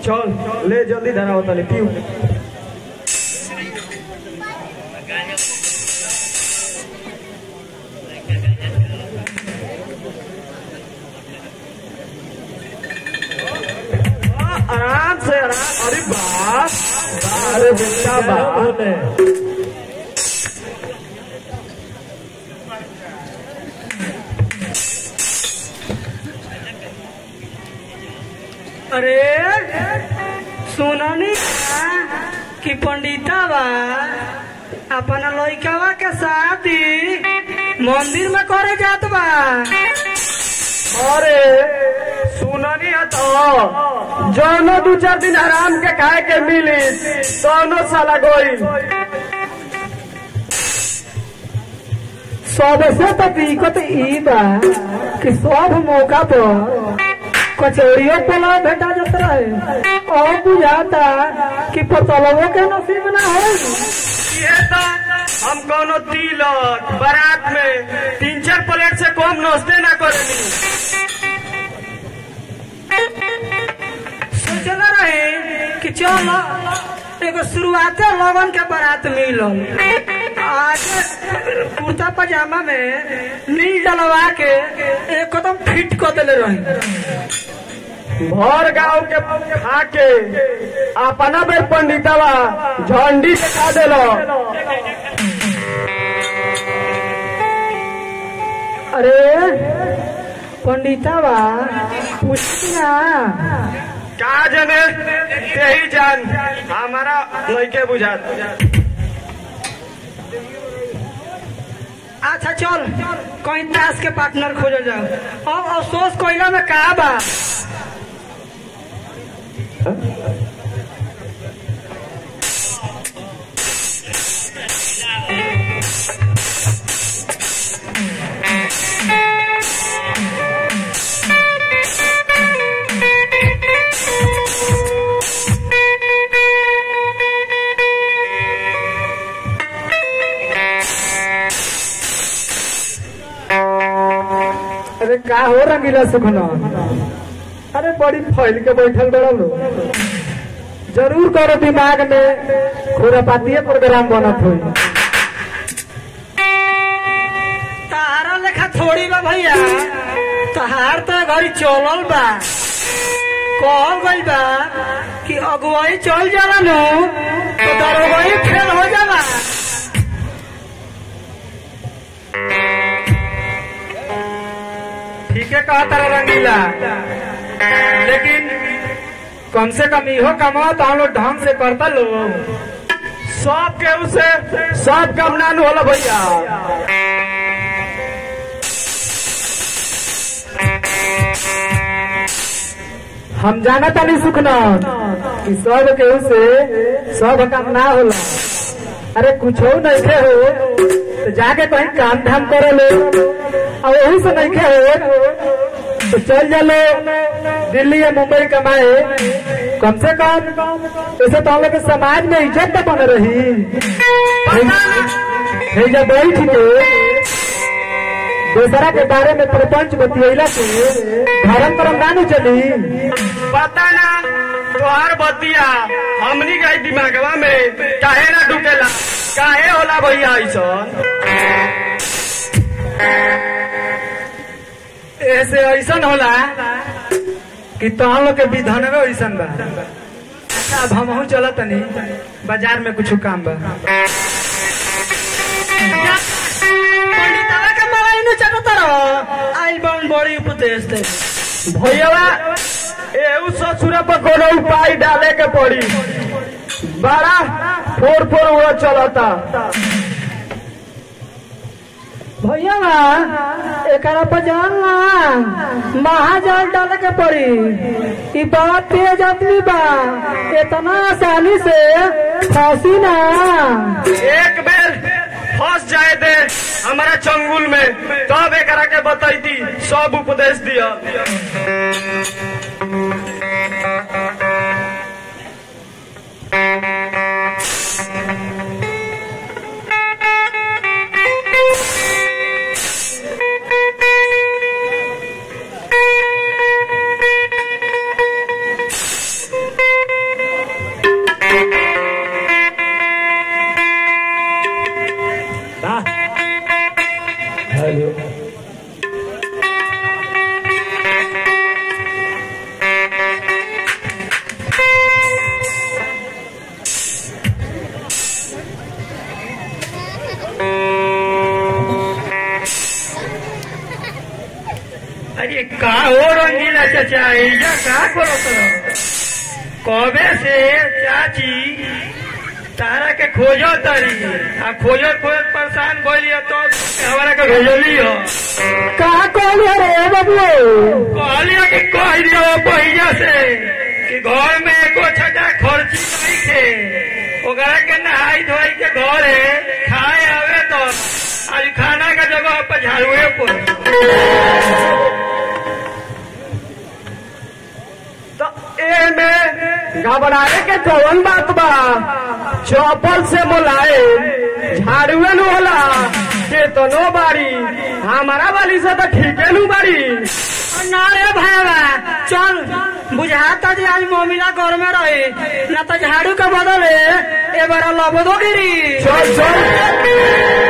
चल ले जल्दी धरा होता ले पीऊ आराम से आराम। अरे बाप अरे बेटा बाप अरे सुननी कि पंडिता बा अपना लइकावा के शादी मंदिर में करे जात बा। अरे सुननी है तो जौनो 2-4 दिन आराम के खाए के मिली दोनों साला गोई सबसे तो दिक्कत ई बा कि सब मौका पर कचौड़ियों पुलाव भेटा जाता है और बुझाता कि पतलवों के नसीब ना है। ये तो हम कोनो तिलक बारात में 3-4 प्लेट से कम नाश्ते ना करेनी। सोचना रहे कि चलो एगो शुरुआते लगन के बारात मिलल आज कुर्ता पजामा में नील डलवा के एकदम फिट कर दिले रही। भर गाँव के खा के अपना बेर पंडितवा झंडी दिखा दिलो। अरे पंडितवा पूछना का जने यही जान हमारा लइके बुझात। अच्छा चल कहीं ताश के पार्टनर खोजल जाओ। अब अफसोस कोयला में का बा अरे का हो रंगीला सुखना। अरे बड़ी फैल के बैठल बड़ा लो जरूर करो दिमाग में खुरापाती प्रोग्राम बनत हो। तारा लेखा थोड़ी बा भैया तहार तो घरी चलल बा कहल गई बा कि अगुवाई चल जाला नो तो दरोगाई फेल हो जाला। ठीक है कहा तारा रंगीला लेकिन कम से कम इहो कमाओ तो हम लोग ढंग से करता लो। सब के उसे सब काम ना होला भैया। हम जाना तानी सुखना कि सब के उसे सब काम ना होला। अरे कुछ हो नहीं हो तो जाके कहीं काम धाम करे लो और वही से नहीं हो तो चल जा लो दिल्ली या मुंबई कमाए। कम से कम ऐसे तो हम लोग के समाज में इज्जत तो बन रही है। जब बैठ के दूसरा के बारे में प्रपंच बतियला से धर्म परम ना चली। पता ना तोहार बतिया हमनी के दिमागवा में काहे ना ढुकेला काहे होला भैया ऐसे ऐसन होला कि तो हम लोग के विधानवे ऐसन बा। अच्छा अब हम चलत तनी बाजार में कुछ काम बा। पंडितवा के मलाई न चलत रहो आइल बन बड़ी उपदेश दे भैया एऊ ससुरा पर कोनो उपाय डाले के पड़ी। बड़ा फोर वो चलता भैया एकरा पर जान ना महाजाल डाले के पड़ी। ई बात तेज आदमी बा इतना आसानी से फांसी ना। एक बेर फंस जाए दे हमारा चंगुल में तब एकरा के बतैती सब उपदेश दिया। अरे का हो रंगीला चाचा एजा का करो कबे से चाची तारा के खोजो तरी आ खोजत खोजत परेशान भइली तो हमारा के भेजली हो का कहलिए रे बाबू कहलिए कि कह दियो पहिया से कि घर में एको छटा खर्ची नहीं थे ओकरा के नहाई धोई के घर है खाए आवे तो आज खाना का जगह पर झाड़ुए पर तो ए में घबराए के जवन बात बा चौपल से मोलाए झाड़ुए नु होला केतनो बाड़ी हमारा वाली से तो ठीके नु बाड़ी ना रे भाईवा चल बुझाता जी आज मम्मीला घर में रही ना तो झाड़ू के बदले ए बार लबदो गिरी चल चल